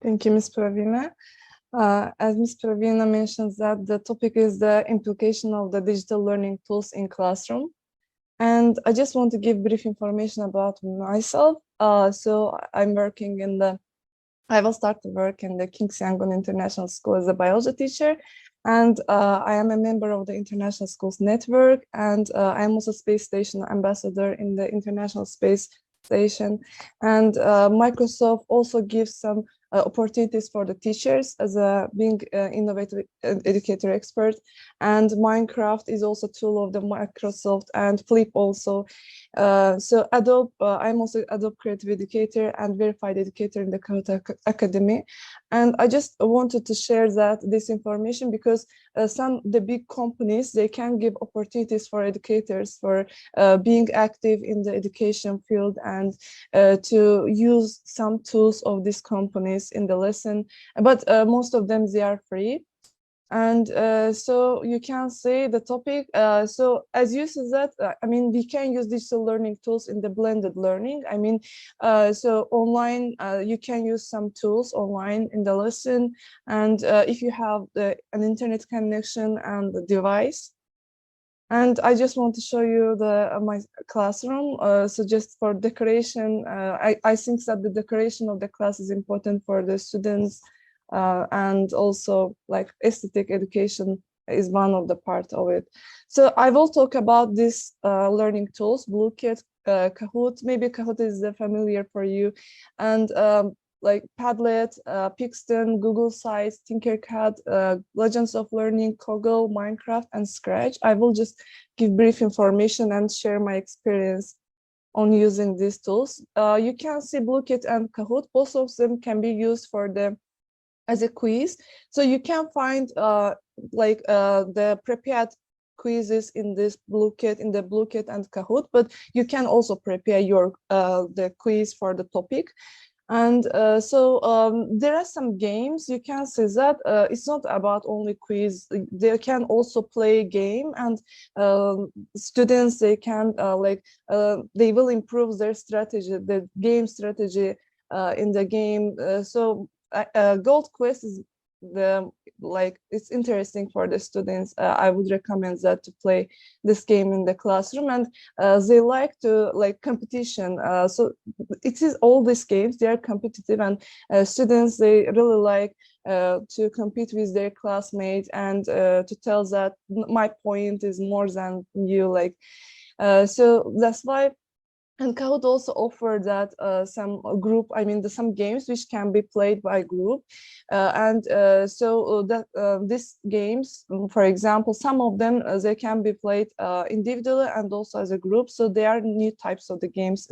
Thank you, Ms. Pravina. As Ms. Pravina mentions that the topic is the implication of the digital learning tools in classroom. And I just want to give brief information about myself. So I'm working in I will start to work in the King's Yangon International School as a biology teacher. And I am a member of the International Schools Network. And I'm also Space Station Ambassador in the International Space Station. And Microsoft also gives some opportunities for the teachers as being innovative educator expert. And Minecraft is also a tool of the Microsoft, and Flip also. So Adobe, I'm also Adobe Creative Educator and Verified Educator in the Kahoot Academy. And I just wanted to share this information because the big companies, they can give opportunities for educators for being active in the education field and to use some tools of these companies in the lesson. But most of them, they are free. And so you can say the topic. So as you said that, I mean, we can use digital learning tools in the blended learning. I mean, so online, you can use some tools online in the lesson. And if you have an internet connection and the device. And I just want to show you my classroom. So just for decoration, I think that the decoration of the class is important for the students. And also like aesthetic education is one of the part of it. So I will talk about these learning tools, Bluekit, Kahoot. Maybe Kahoot is familiar for you, and like Padlet, Pixton, Google Sites, Tinkercad, Legends of Learning, Kaggle, Minecraft, and Scratch. I will just give brief information and share my experience on using these tools. You can see Bluekit and Kahoot. Both of them can be used as a quiz. So you can find the prepared quizzes in the Bluekit and Kahoot, but you can also prepare the quiz for the topic. And there are some games. You can see that it's not about only quiz. They can also play game, and students, they can they will improve their strategy, the game strategy in the game. Gold Quest is it's interesting for the students. I would recommend that to play this game in the classroom, and they like to competition. So it is all these games, they are competitive, and students, they really like to compete with their classmates and to tell that my point is more than you, so that's why. And Kahoot also offered that some group, some games which can be played by group. These games, for example, some of them, they can be played individually and also as a group. So there are new types of the games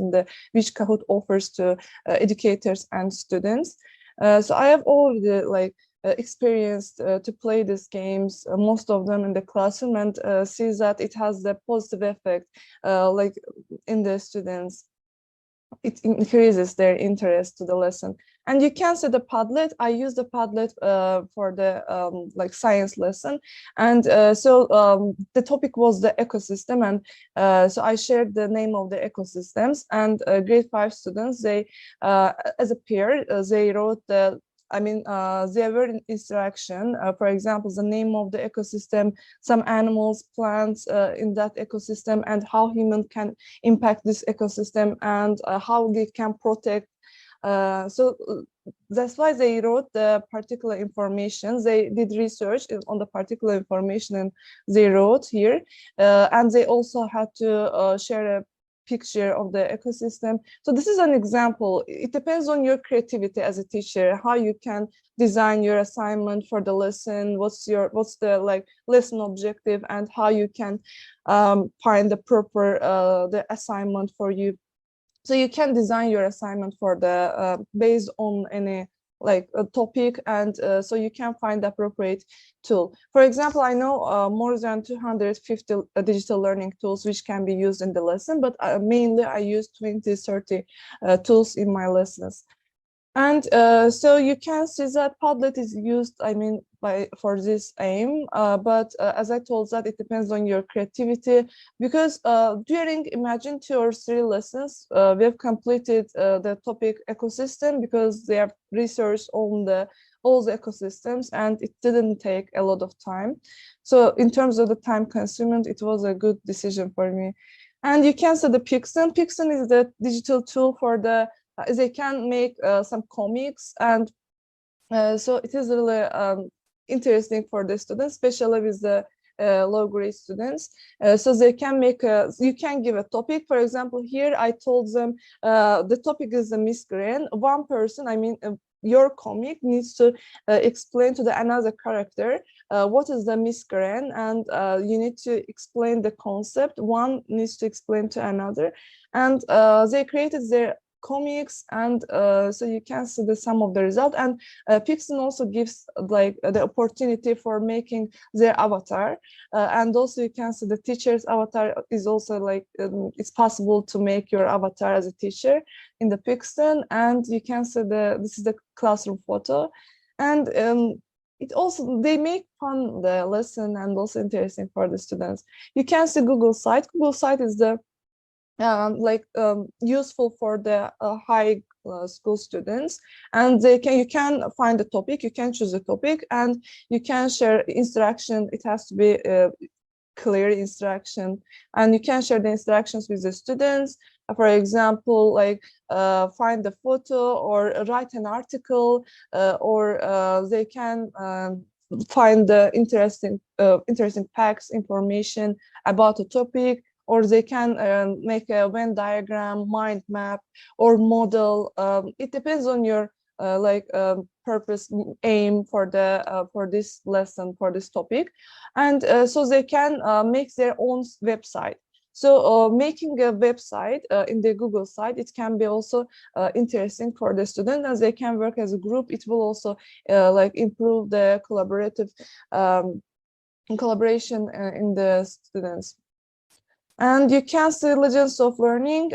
which Kahoot offers to educators and students. So I have already experienced to play these games, most of them in the classroom, and see that it has the positive effect in the students. It increases their interest to the lesson. And you can see the Padlet. I use the Padlet for the science lesson. And the topic was the ecosystem. And so I shared the name of the ecosystems, and grade 5 students, they, as a peer, they wrote there were in instruction, for example, the name of the ecosystem, some animals, plants in that ecosystem, and how human can impact this ecosystem, and how they can protect. So that's why they wrote the particular information. They did research on the particular information, and they wrote here. And they also had to share a picture of the ecosystem. So this is an example. It depends on your creativity as a teacher, how you can design your assignment for the lesson, what's the lesson objective, and how you can find the proper the assignment for you. So you can design your assignment for the based on any a topic, and so you can find the appropriate tool. For example, I know more than 250 digital learning tools which can be used in the lesson, but mainly I use 20-30 tools in my lessons. And so you can see that Padlet is used, I mean, for this aim. But as I told that, it depends on your creativity, because during imagine 2 or 3 lessons, we have completed the topic ecosystem, because they have researched on all the ecosystems, and it didn't take a lot of time. So in terms of the time consuming, it was a good decision for me. And you can see the Pixen. Pixen is the digital tool for the they can make some comics, and so it is really interesting for the students, especially with the low grade students. So they can make you can give a topic. For example, here I told them the topic is the migraine. One person, I mean, your comic needs to explain to the another character what is the migraine, and you need to explain the concept. One needs to explain to another, and they created their comics, and so you can see the sum of the result. And Pixel also gives like the opportunity for making their avatar, and also you can see the teacher's avatar is also like it's possible to make your avatar as a teacher in the Pixel. And you can see this is the classroom photo, and it also they make fun the lesson and also interesting for the students. You can see Google Site. Google Site is the useful for the high school students, and you can find a topic, you can choose a topic, and you can share instruction. It has to be clear instruction, and you can share the instructions with the students. For example, like find the photo or write an article, or they can find the interesting facts, information about a topic, or they can make a Venn diagram, mind map, or model. It depends on your purpose, aim for this lesson, for this topic. And so they can make their own website. So making a website in the Google site, it can be also interesting for the student, as they can work as a group. It will also improve the collaboration in the students. And you can see Legends of Learning.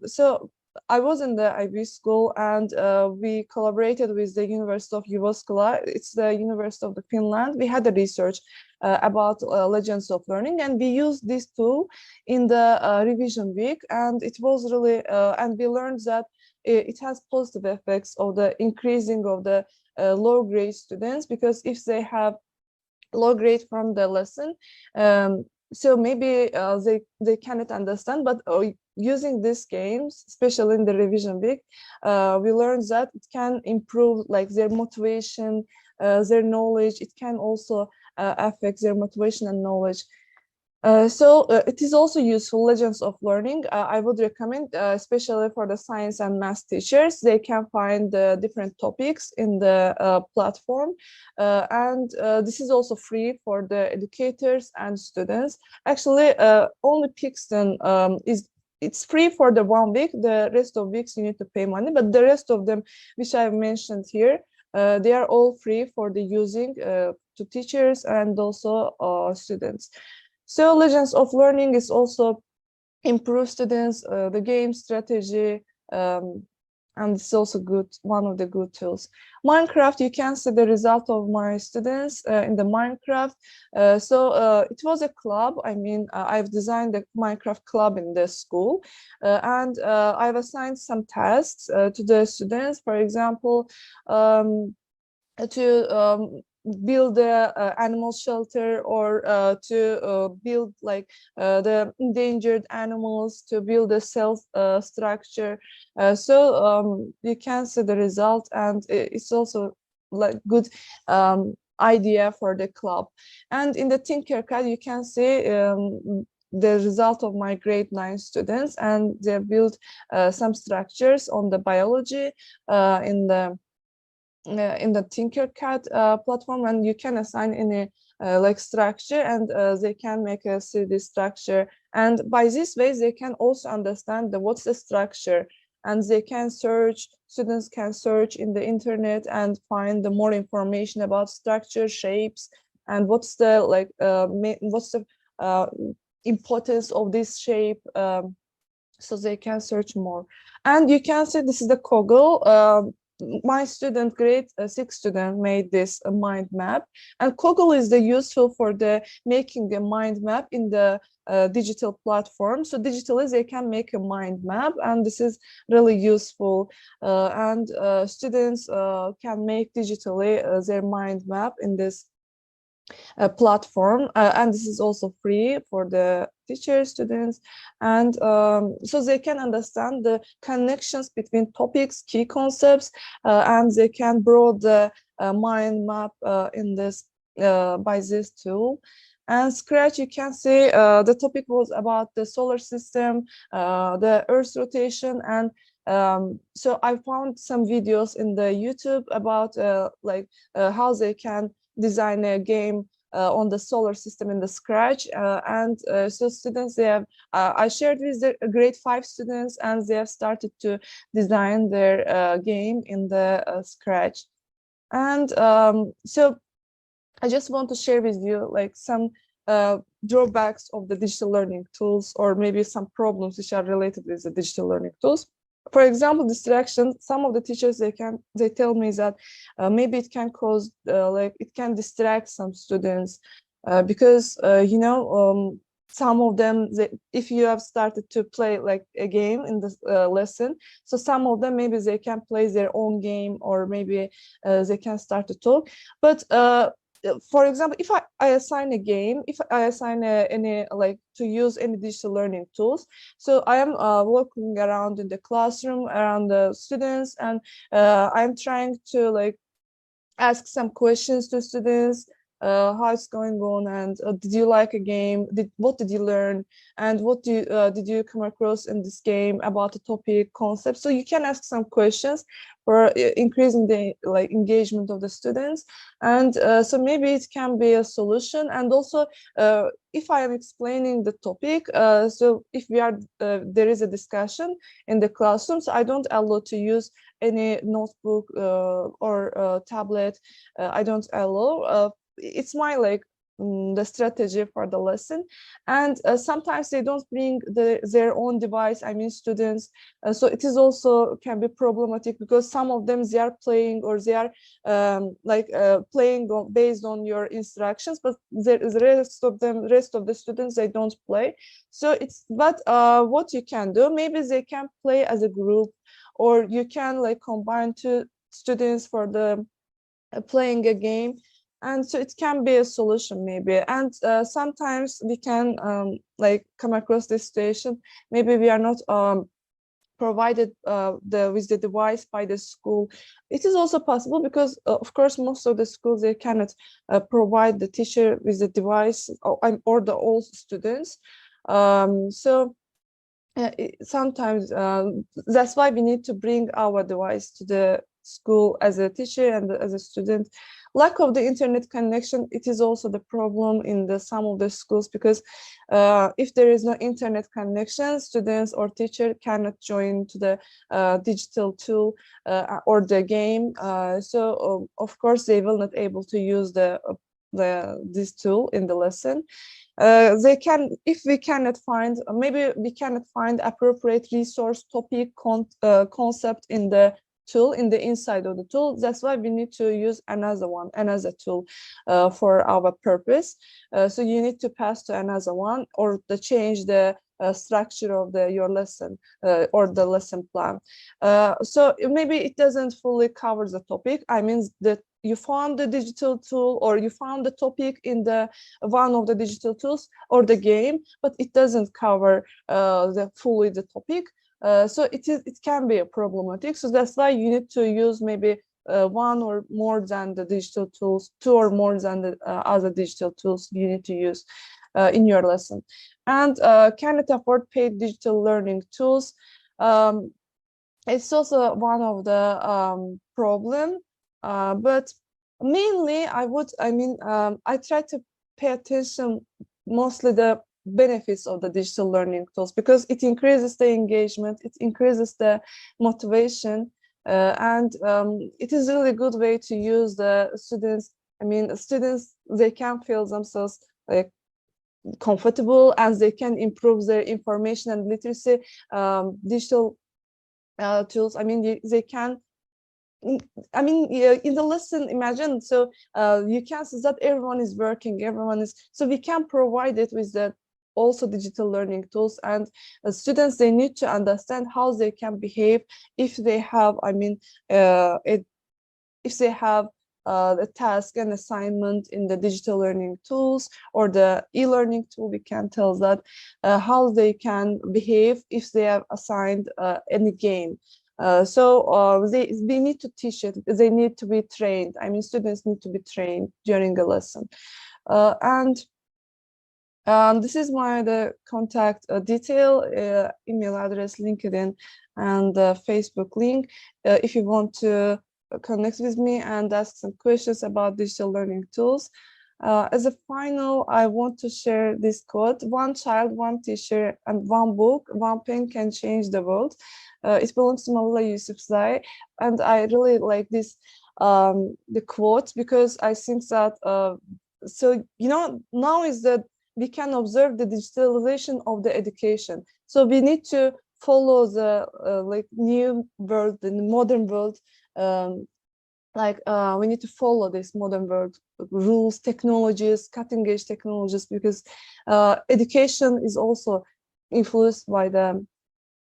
So I was in the IB school, and we collaborated with the University of Jyväskylä. It's the University of Finland. We had a research about Legends of Learning, and we used this tool in the revision week, and it was really, and we learned that it has positive effects of the increasing of the low grade students, because if they have low grade from the lesson, so maybe they cannot understand, but using these games, especially in the revision week, we learned that it can improve like their motivation, their knowledge. It can also affect their motivation and knowledge. So it is also useful, Legends of Learning. I would recommend, especially for the science and math teachers. They can find different topics in the platform. And this is also free for the educators and students. Actually, only Pixton it's free for the 1 week. The rest of weeks you need to pay money, but the rest of them, which I've mentioned here, they are all free for the using to teachers and also students. So Legends of Learning is also improve students, the game strategy, and it's also good, one of the good tools. Minecraft, you can see the result of my students in the Minecraft. It was a club. I mean, I've designed the Minecraft club in the school, and I've assigned some tasks to the students. For example, to build the animal shelter, or to build like the endangered animals, to build a cell structure. You can see the result, and it's also like good idea for the club. And in the Tinkercad, you can see the result of my grade 9 students, and they built some structures on the biology in the Tinkercad platform, and you can assign any like structure, and they can make a 3D structure. And by this way, they can also understand what's the structure, and they can search. Students can search in the internet and find the more information about structure, shapes, and what's the importance of this shape. So they can search more. And you can see this is the Koggle. my student, grade 6 student, made this mind map, and Kaggle is the useful for the making a mind map in the digital platform. So digitally they can make a mind map, and this is really useful. And students can make digitally their mind map in this platform, and this is also free for the teachers, students, and so they can understand the connections between topics, key concepts, and they can broad the mind map in this by this tool. And Scratch, you can see the topic was about the solar system, the Earth's rotation, and so I found some videos in the YouTube about how they can design a game on the solar system in the Scratch, and so students, they have I shared with the grade 5 students, and they have started to design their game in the Scratch. And so I just want to share with you like some drawbacks of the digital learning tools, or maybe some problems which are related with the digital learning tools. For example, distraction. Some of the teachers, they tell me that maybe it can cause it can distract some students because some of them, if you have started to play like a game in the lesson, so some of them, maybe they can play their own game, or maybe they can start to talk. But for example, if I assign a game, if I assign any to use any digital learning tools, so I am walking around in the classroom around the students, and I'm trying to ask some questions to students, how it's going on, and did you like a game? What did you learn? And what did you come across in this game about the topic, concept? So you can ask some questions for increasing the engagement of the students. And so maybe it can be a solution. And also, if I am explaining the topic, so if there is a discussion in the classroom, so I don't allow to use any notebook or tablet. I don't allow. It's my the strategy for the lesson. And sometimes they don't bring their own device, I mean students, so it is also can be problematic, because some of them, they are playing, or they are playing based on your instructions, but the rest of the students, they don't play. So what you can do, maybe they can play as a group, or you can combine two students for the playing a game. And so it can be a solution maybe. And sometimes we can come across this situation. Maybe we are not provided with the device by the school. It is also possible, because of course most of the schools, they cannot provide the teacher with the device, or all students. So sometimes that's why we need to bring our device to the school as a teacher and as a student. Lack of the internet connection, it is also the problem in some of the schools, because if there is no internet connection, students or teacher cannot join to the digital tool or the game. So of course they will not able to use this tool in the lesson. They can, if we cannot find, maybe we cannot find appropriate resource, topic, concept in the tool, in the inside of the tool. That's why we need to use another tool for our purpose. So you need to pass to another one, or to change the structure of your lesson or the lesson plan. So maybe it doesn't fully cover the topic. I mean that you found the digital tool, or you found the topic in one of the digital tools or the game, but it doesn't cover fully the topic. So it can be problematic. So that's why you need to use maybe one or more than the digital tools, two or more than the other digital tools you need to use in your lesson. And cannot afford paid digital learning tools. It's also one of the problem, but mainly I try to pay attention mostly the benefits of the digital learning tools, because it increases the engagement, it increases the motivation, and it is a really good way to use the students. I mean, students, they can feel themselves comfortable, and they can improve their information and literacy. Digital tools, I mean, they can I mean, in the lesson, imagine, so you can see that everyone is working, so we can provide it with the also digital learning tools, and students, they need to understand how they can behave if they have, I mean, if they have a task and assignment in the digital learning tools or the e-learning tool. We can tell that how they can behave if they have assigned any game. They need to teach it. They need to be trained. I mean, students need to be trained during a lesson. This is the contact detail, email address, LinkedIn, and Facebook link. If you want to connect with me and ask some questions about digital learning tools. As a final, I want to share this quote: "One child, one teacher, and one book, one pen can change the world." It belongs to Malala Yousafzai, and I really like this the quote, because I think that so now is that we can observe the digitalization of the education. So we need to follow the like new world, the modern world. We need to follow this modern world rules, technologies, cutting edge technologies, because education is also influenced by the,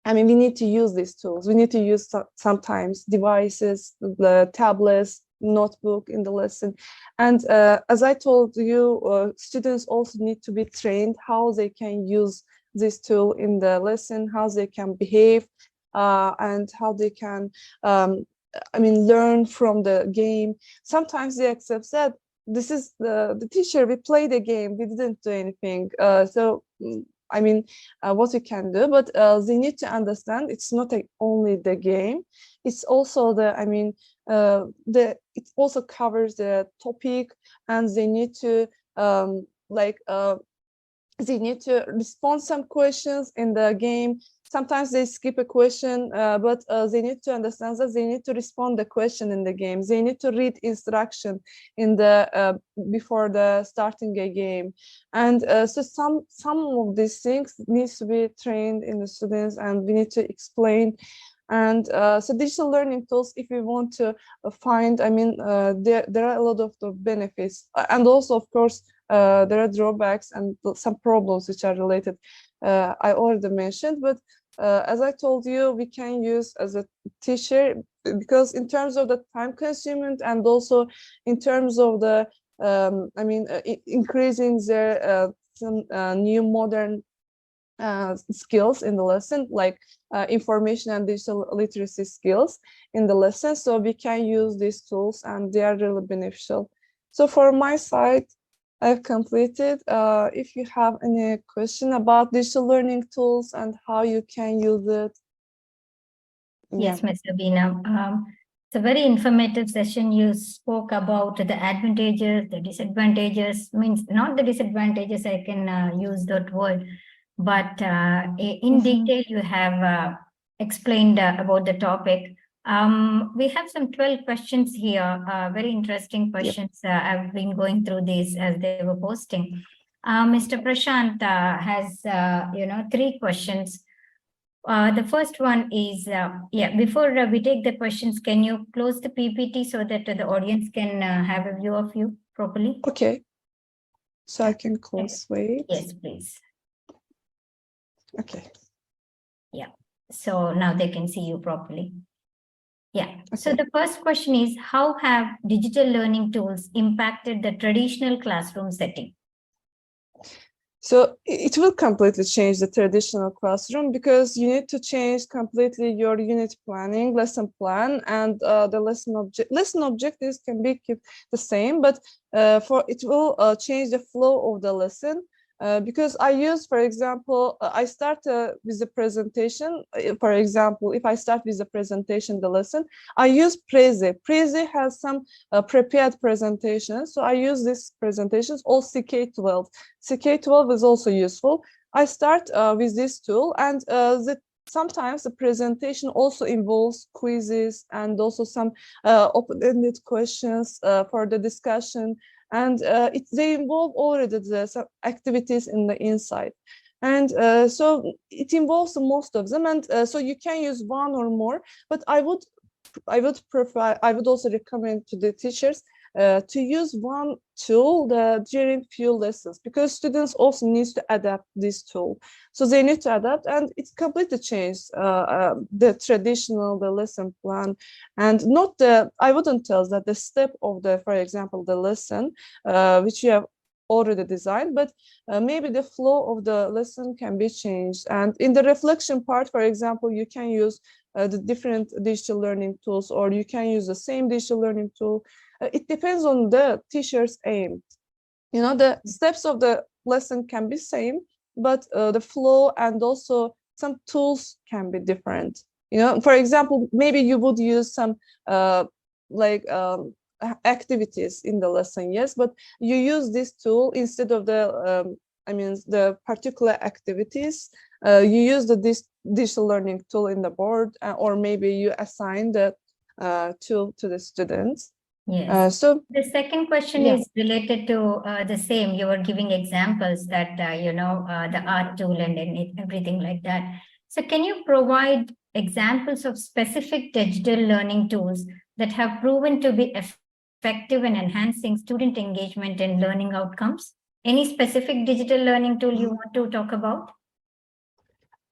I mean, we need to use these tools. We need to use sometimes devices, the tablets, notebook in the lesson. And as I told you, students also need to be trained how they can use this tool in the lesson, how they can behave, and how they can, I mean, learn from the game. Sometimes they accept that this is the teacher, we played a game, we didn't do anything. I mean, what we can do, but they need to understand it's not only the game, it's also the, I mean, it also covers the topic, and they need to they need to respond some questions in the game. Sometimes they skip a question, but they need to understand that they need to respond the question in the game. They need to read instruction in the before the starting a game, and so some of these things needs to be trained in the students, and we need to explain. And so digital learning tools, if we want to find, I mean, there are a lot of the benefits, and also, of course, there are drawbacks and some problems which are related. I already mentioned, but as I told you, we can use as a teacher, because in terms of the time consuming, and also in terms of the, I mean, increasing their some new modern skills in the lesson, like information and digital literacy skills in the lesson. So we can use these tools, and they are really beneficial. So for my side, I've completed. If you have any question about digital learning tools and how you can use it. Yes, Ms. Sabina. It's a very informative session. You spoke about the advantages, the disadvantages, means not the disadvantages, I can use that word, but in detail you have explained about the topic. We have some 12 questions here, very interesting questions. Yep. I've been going through these as they were posting. Mr. Prashant has, 3 questions. The first one is, before we take the questions, can you close the PPT so that the audience can have a view of you properly? Okay. So I can close, wait. Yes, please. Okay. Yeah. So now they can see you properly. Yeah. Okay. So the first question is, how have digital learning tools impacted the traditional classroom setting? So it will completely change the traditional classroom, because you need to change completely your unit planning, lesson plan, and the lesson objectives can be kept the same, but it will change the flow of the lesson. Because I use, for example, I start with the presentation. For example, if I start with the presentation, the lesson, I use Prezi. Prezi has some prepared presentations. So I use these presentations, all CK12. CK12 is also useful. I start with this tool, and sometimes the presentation also involves quizzes and also some open-ended questions for the discussion. And they involve already some activities in the inside. And so it involves most of them. And so you can use one or more, but I would would also recommend to the teachers to use one tool during few lessons, because students also need to adapt this tool. So they need to adapt, and it's completely changed the traditional, the lesson plan, and not I wouldn't tell that the step of for example, the lesson, which you have already designed, but maybe the flow of the lesson can be changed. And in the reflection part, for example, you can use the different digital learning tools, or you can use the same digital learning tool. It depends on the teacher's aim. The steps of the lesson can be same, but the flow and also some tools can be different. For example, maybe you would use some activities in the lesson, yes, but you use this tool instead of the particular activities. You use this digital learning tool in the board, or maybe you assign the tool to the students. Yes. So the second question is related to the same. You were giving examples that, the art tool and everything like that. So can you provide examples of specific digital learning tools that have proven to be effective in enhancing student engagement and learning outcomes? Any specific digital learning tool you want to talk about?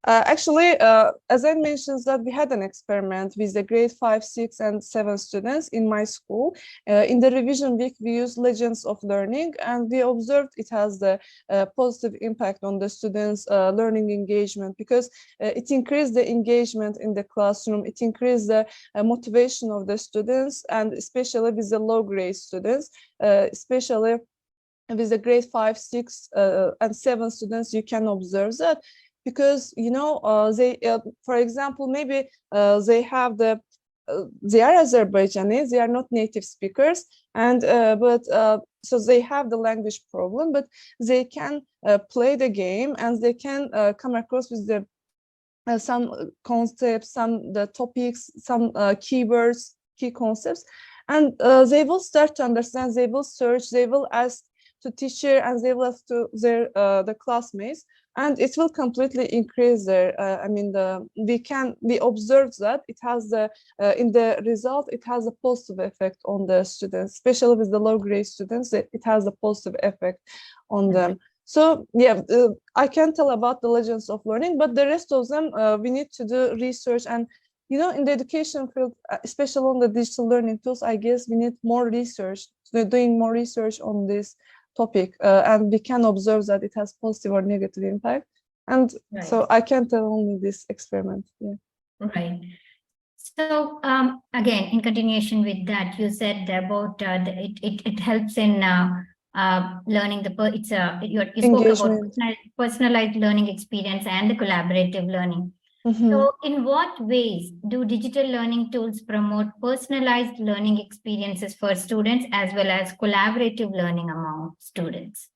Actually, as I mentioned, that we had an experiment with the grade 5, 6, and 7 students in my school. In the revision week, we used Legends of Learning, and we observed it has the positive impact on the students' learning engagement, because it increased the engagement in the classroom, it increased the motivation of the students, and especially with the low grade students, especially with the grade 5, 6, and 7 students, you can observe that. Because they, for example, maybe they have they are Azerbaijani, they are not native speakers, and so they have the language problem, but they can play the game, and they can come across with the some concepts, the topics, some keywords, key concepts, and they will start to understand. They will search, they will ask to teacher, and they will ask to their the classmates, and it will completely increase their we observed that it has in the result, it has a positive effect on the students, especially with the low grade students. It has a positive effect on them. So I can tell about the Legends of Learning, but the rest of them we need to do research. And in the education field, especially on the digital learning tools, I guess we need more research, doing more research on this topic, and we can observe that it has positive or negative impact. And so I can tell only this experiment. Right. So again, in continuation with that, you said about it helps in learning you spoke about personalized learning experience and the collaborative learning. So in what ways do digital learning tools promote personalized learning experiences for students as well as collaborative learning among students?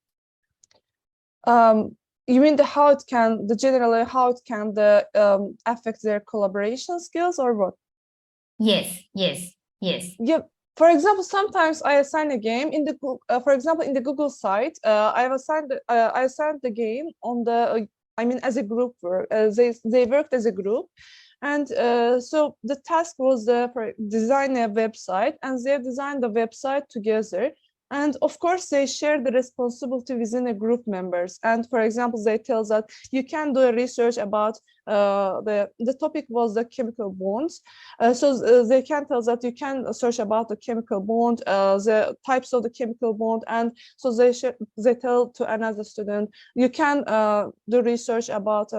You mean generally how it can affect their collaboration skills, or what? Yes. Yeah. For example, sometimes I assign a game in the for example, in the Google site, I assigned the game on the as a group work. They worked as a group, and so the task was design a website, and they designed the website together. And of course, they share the responsibility within a group members. And for example, they tell that you can do a research about the topic was the chemical bonds. So they can tell that you can search about the chemical bond, the types of the chemical bond. And so they tell to another student, you can do research about,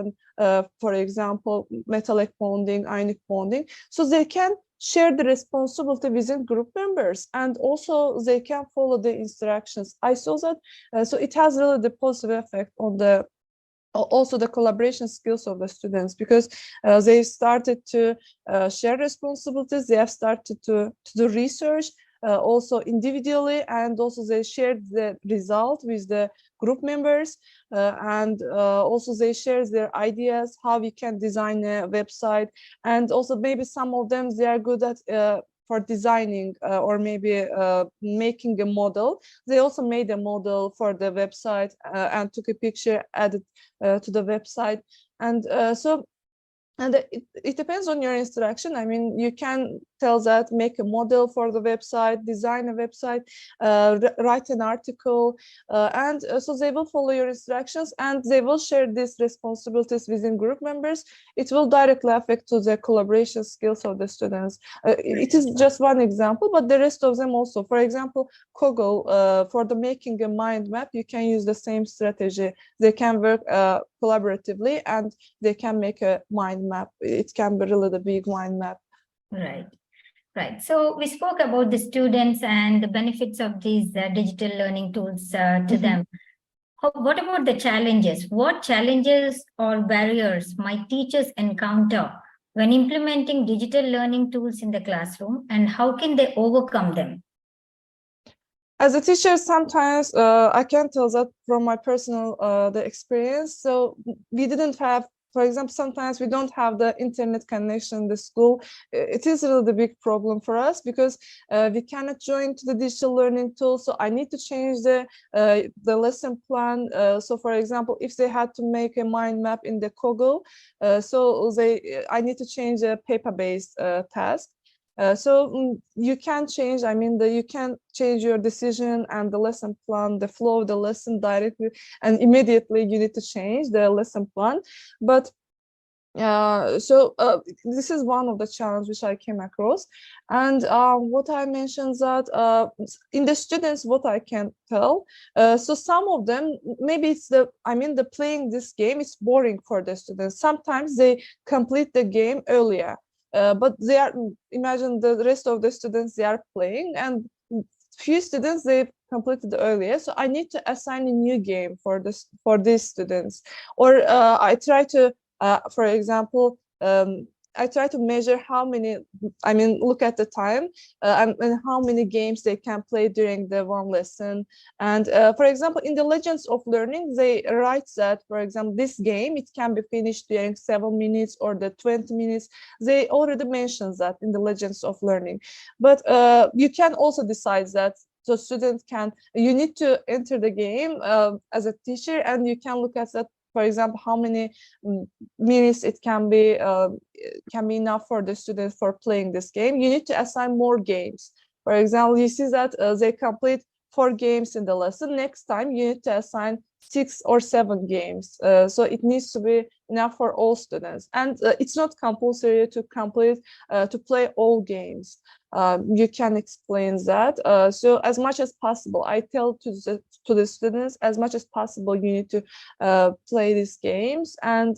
for example, metallic bonding, ionic bonding. So they can share the responsibility within group members, and also they can follow the instructions. I saw that, so it has really the positive effect on also the collaboration skills of the students, because they started to share responsibilities. They have started to do research also individually, and also they shared the result with the group members, and also they share their ideas how we can design a website. And also maybe some of them, they are good at for designing or maybe making a model. They also made a model for the website and took a picture, added to the website. And so And it depends on your instruction. I mean, you can tell that make a model for the website, design a website, write an article, and so they will follow your instructions and they will share these responsibilities within group members. It will directly affect to the collaboration skills of the students. It is just one example, but the rest of them also. For example, Kogel, for the making a mind map, you can use the same strategy. They can work collaboratively and they can make a mind map. It can be really the big mind map. Right. Right. So we spoke about the students and the benefits of these digital learning tools to them. What about the challenges? What challenges or barriers might teachers encounter when implementing digital learning tools in the classroom, and how can they overcome them? As a teacher, sometimes I can tell that from my personal the experience. So we didn't have, for example, sometimes we don't have the internet connection in the school. It is really the big problem for us because we cannot join to the digital learning tool. So I need to change the lesson plan. So for example, if they had to make a mind map in the Kogel, I need to change a paper-based task. You can change, I mean, you can change your decision and the lesson plan, the flow of the lesson directly, and immediately you need to change the lesson plan. But this is one of the challenges which I came across. And what I mentioned that in the students, what I can tell, so some of them, maybe it's the playing this game is boring for the students. Sometimes they complete the game earlier. But they are, imagine the rest of the students, they are playing, and few students they completed earlier. So I need to assign a new game for these students, or I try to, for example, I try to measure how many, look at the time and how many games they can play during the one lesson. And for example, in the Legends of Learning, they write that, for example, this game, it can be finished during 7 minutes or the 20 minutes. They already mentioned that in the Legends of Learning. But you can also decide that. So students you need to enter the game as a teacher, and you can look at that. For example, how many minutes it can be enough for the students for playing this game. You need to assign more games. For example, you see that they complete 4 games in the lesson. Next time, you need to assign 6 or 7 games. So it needs to be enough for all students. And it's not compulsory to play all games. You can explain that. So as much as possible, I tell to the students, as much as possible, you need to play these games. And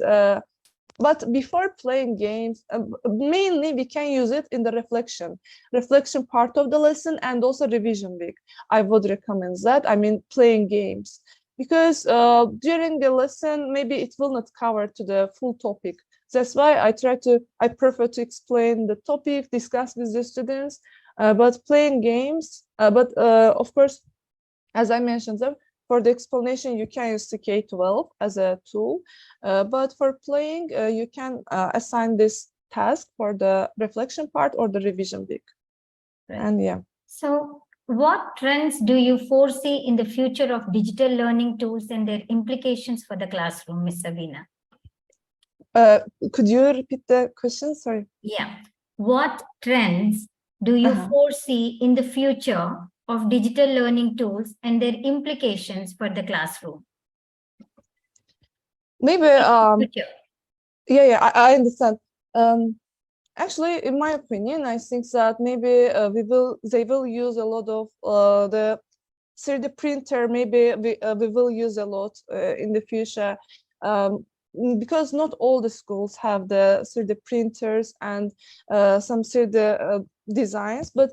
but before playing games, mainly we can use it in the reflection part of the lesson, and also revision week. I would recommend that. Playing games, because during the lesson, maybe it will not cover to the full topic. That's why I prefer to explain the topic, discuss with the students, but playing games, of course, as I mentioned, for the explanation, you can use CK12 as a tool, but for playing, you can assign this task for the reflection part or the revision week. Right. And yeah. So what trends do you foresee in the future of digital learning tools and their implications for the classroom, Ms. Sabina? Could you repeat the question? Sorry. Yeah. What trends do you foresee in the future of digital learning tools and their implications for the classroom? Maybe I understand. Actually, in my opinion, I think that maybe they will use a lot of the 3D printer. Maybe we will use a lot in the future. Because not all the schools have the 3D printers and some 3D designs, but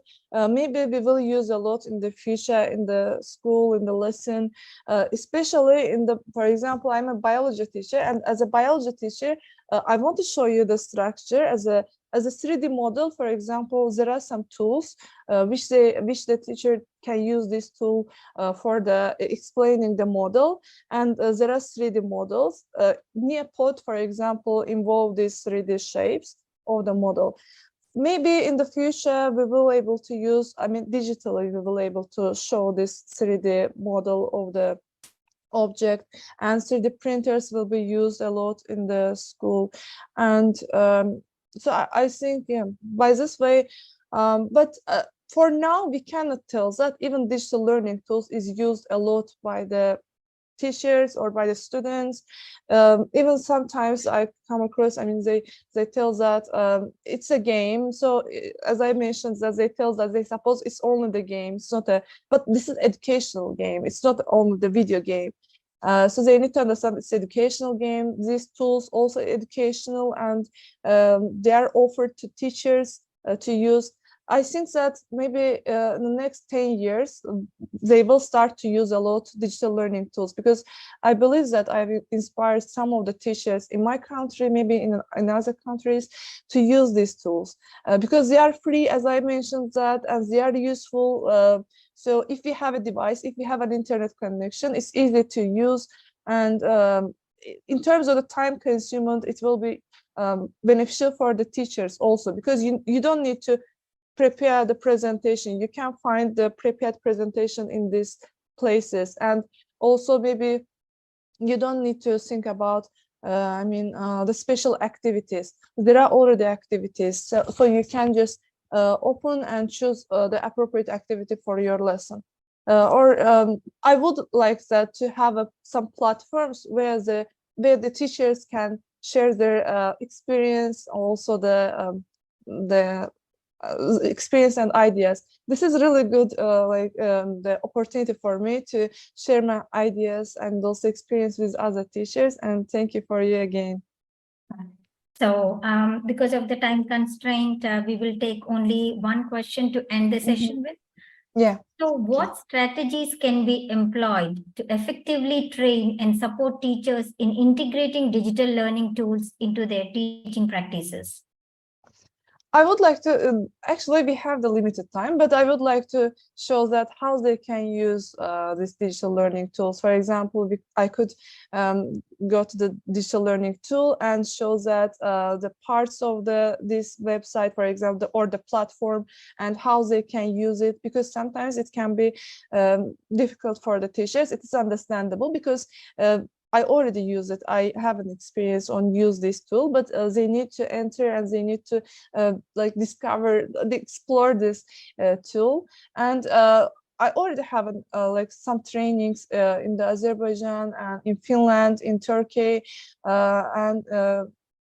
maybe we will use a lot in the future in the school, in the lesson, especially for example, I'm a biology teacher, and as a biology teacher, I want to show you the structure as a 3D model. For example, there are some tools which the teacher can use this tool for the explaining the model, and there are 3D models. Neopod, for example, involve these 3D shapes of the model. Maybe in the future we will able to use, digitally we will able to show this 3D model of the object, and 3D printers will be used a lot in the school. And so I think, yeah, by this way, but for now, we cannot tell that even digital learning tools is used a lot by the teachers or by the students. Even sometimes I come across, I mean, they tell that it's a game. So as I mentioned, that they tell that they suppose it's only the game. It's not a, but this is educational game. It's not only the video game. So they need to understand it's educational game. These tools also educational, and they are offered to teachers to use. I think that maybe in the next 10 years, they will start to use a lot digital learning tools, because I believe that I've inspired some of the teachers in my country, maybe in other countries, to use these tools because they are free, as I mentioned that, and they are useful. So if we have a device, if we have an internet connection, it's easy to use. And in terms of the time consuming, it will be beneficial for the teachers also, because you don't need to prepare the presentation. You can find the prepared presentation in these places. And also maybe you don't need to think about the special activities. There are already activities, so you can just open and choose the appropriate activity for your lesson. I would like that to have some platforms where the teachers can share their experience, also the experience and ideas. This is really good, the opportunity for me to share my ideas and also experience with other teachers. And thank you for you again. So because of the time constraint, we will take only one question to end the session with. Yeah. So what strategies can be employed to effectively train and support teachers in integrating digital learning tools into their teaching practices? I would like to, actually we have the limited time, but I would like to show that how they can use these digital learning tools. For example, I could go to the digital learning tool and show that the parts of this website, for example, or the platform, and how they can use it, because sometimes it can be difficult for the teachers. It is understandable because I already use it. I have an experience on use this tool, but they need to enter and they need to explore this tool. And I already have some trainings in the Azerbaijan and in Finland, in Turkey, and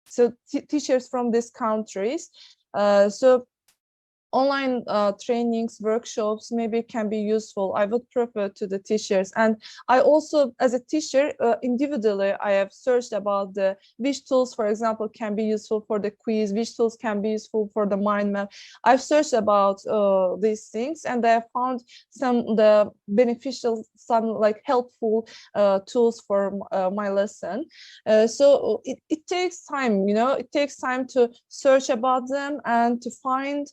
so teachers from these countries. So online trainings, workshops maybe can be useful. I would prefer to the teachers. And I also, as a teacher, individually, I have searched about which tools, for example, can be useful for the quiz, which tools can be useful for the mind map. I've searched about these things, and I have found the beneficial, some helpful tools for my lesson. So it takes time, it takes time to search about them and to find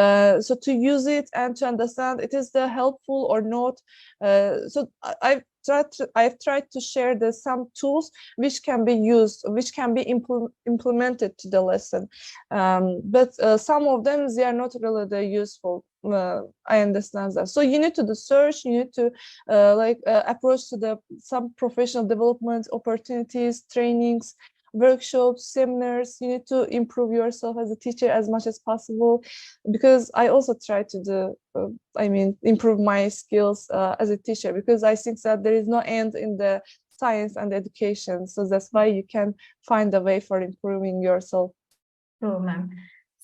so to use it and to understand it is the helpful or not. So I've tried to share some tools which can be used, which can be implemented to the lesson. But some of them, they are not really useful. I understand that. So you need to do search, you need to approach to some professional development opportunities, trainings, workshops, seminars. You need to improve yourself as a teacher as much as possible, because I also try to do improve my skills as a teacher, because I think that there is no end in the science and education. So that's why you can find a way for improving yourself. True, ma'am.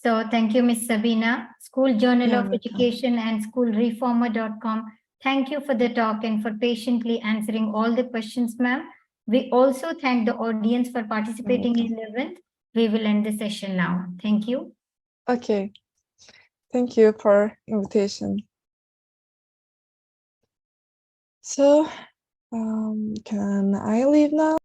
So thank you, Ms. Sabina, School Journal of Education and schoolreformer.com. Thank you for the talk and for patiently answering all the questions, ma'am. We also thank the audience for participating in the event. We will end the session now. Thank you. Okay. Thank you for invitation. So, can I leave now?